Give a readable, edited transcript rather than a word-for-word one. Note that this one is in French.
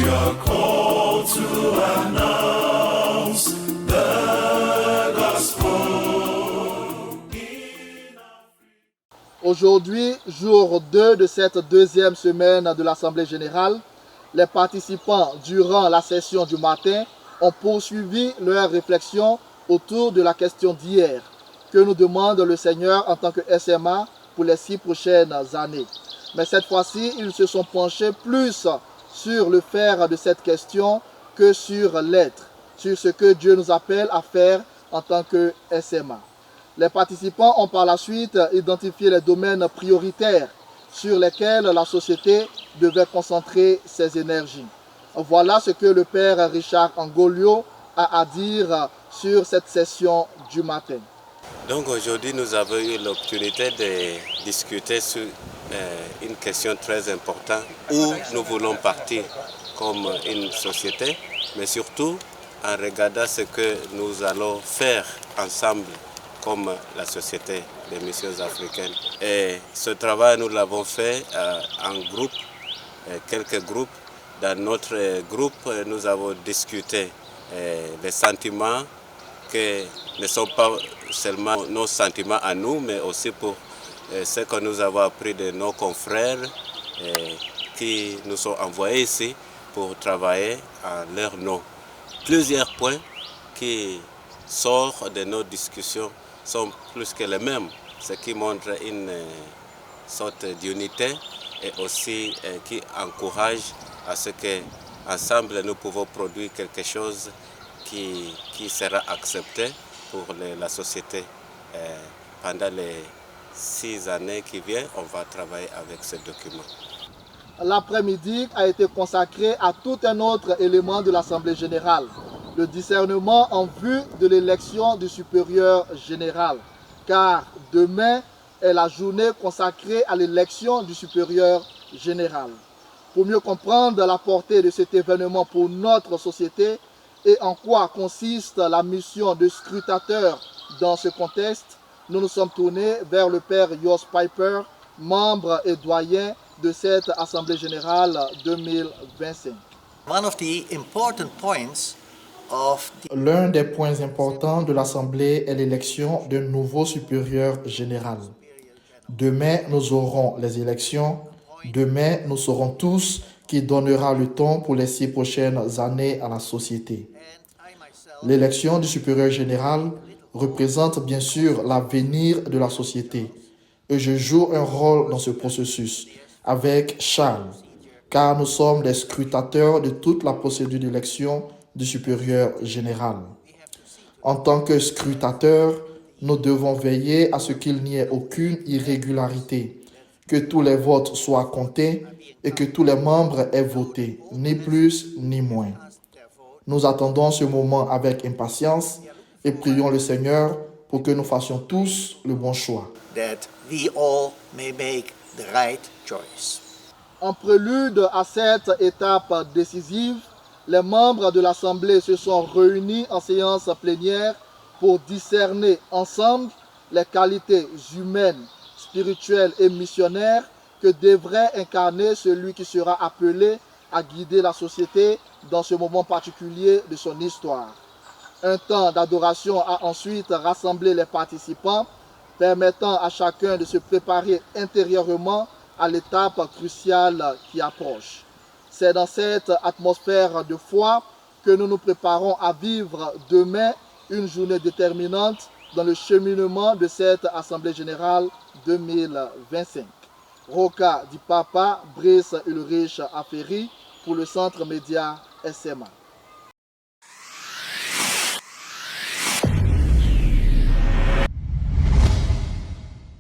are called to announce the gospel. Aujourd'hui, jour 2 de cette deuxième semaine de l'Assemblée générale, les participants, durant la session du matin, ont poursuivi leur réflexion autour de la question d'hier, que nous demande le Seigneur en tant que SMA pour les 6 prochaines années. Mais cette fois-ci, ils se sont penchés plus sur le faire de cette question que sur l'être, sur ce que Dieu nous appelle à faire en tant que SMA. Les participants ont par la suite identifié les domaines prioritaires sur lesquels la société devait concentrer ses énergies. Voilà ce que le Père Richard Angolio a à dire sur cette session du matin. Donc aujourd'hui, nous avons eu l'opportunité de discuter sur une question très importante, où nous voulons partir comme une société, mais surtout en regardant ce que nous allons faire ensemble comme la société des missions africaines. Et ce travail, nous l'avons fait en groupe, quelques groupes. Dans notre groupe, nous avons discuté des sentiments qui ne sont pas seulement nos sentiments à nous, mais aussi pour ce que nous avons appris de nos confrères qui nous sont envoyés ici pour travailler en leur nom. Plusieurs points qui sortent de nos discussions sont plus que les mêmes, ce qui montre une sorte d'unité et aussi qui encourage à ce qu'ensemble nous pouvons produire quelque chose qui sera accepté pour la société. Pendant les 6 années qui viennent, on va travailler avec ce document. L'après-midi a été consacré à tout un autre élément de l'Assemblée générale, le discernement en vue de l'élection du supérieur général, car demain est la journée consacrée à l'élection du supérieur général. Pour mieux comprendre la portée de cet événement pour notre société et en quoi consiste la mission de scrutateur dans ce contexte, nous nous sommes tournés vers le Père Jos Piper, membre et doyen de cette Assemblée générale 2025. L'un des points importants de l'Assemblée est l'élection d'un nouveau supérieur général. Demain, nous aurons les élections. Demain, nous saurons tous qui donnera le ton pour les 6 prochaines années à la société. L'élection du supérieur général représente bien sûr l'avenir de la société et je joue un rôle dans ce processus avec Charles, car nous sommes les scrutateurs de toute la procédure d'élection du supérieur général. En tant que scrutateurs, nous devons veiller à ce qu'il n'y ait aucune irrégularité, que tous les votes soient comptés et que tous les membres aient voté, ni plus ni moins. Nous attendons ce moment avec impatience et prions le Seigneur pour que nous fassions tous le bon choix. En prélude à cette étape décisive, les membres de l'Assemblée se sont réunis en séance plénière pour discerner ensemble les qualités humaines, spirituelles et missionnaires que devrait incarner celui qui sera appelé à guider la société dans ce moment particulier de son histoire. Un temps d'adoration a ensuite rassemblé les participants, permettant à chacun de se préparer intérieurement à l'étape cruciale qui approche. C'est dans cette atmosphère de foi que nous nous préparons à vivre demain une journée déterminante dans le cheminement de cette Assemblée générale 2025. Roca Di Papa, Brice Ulrich Aferi pour le Centre Média SMA.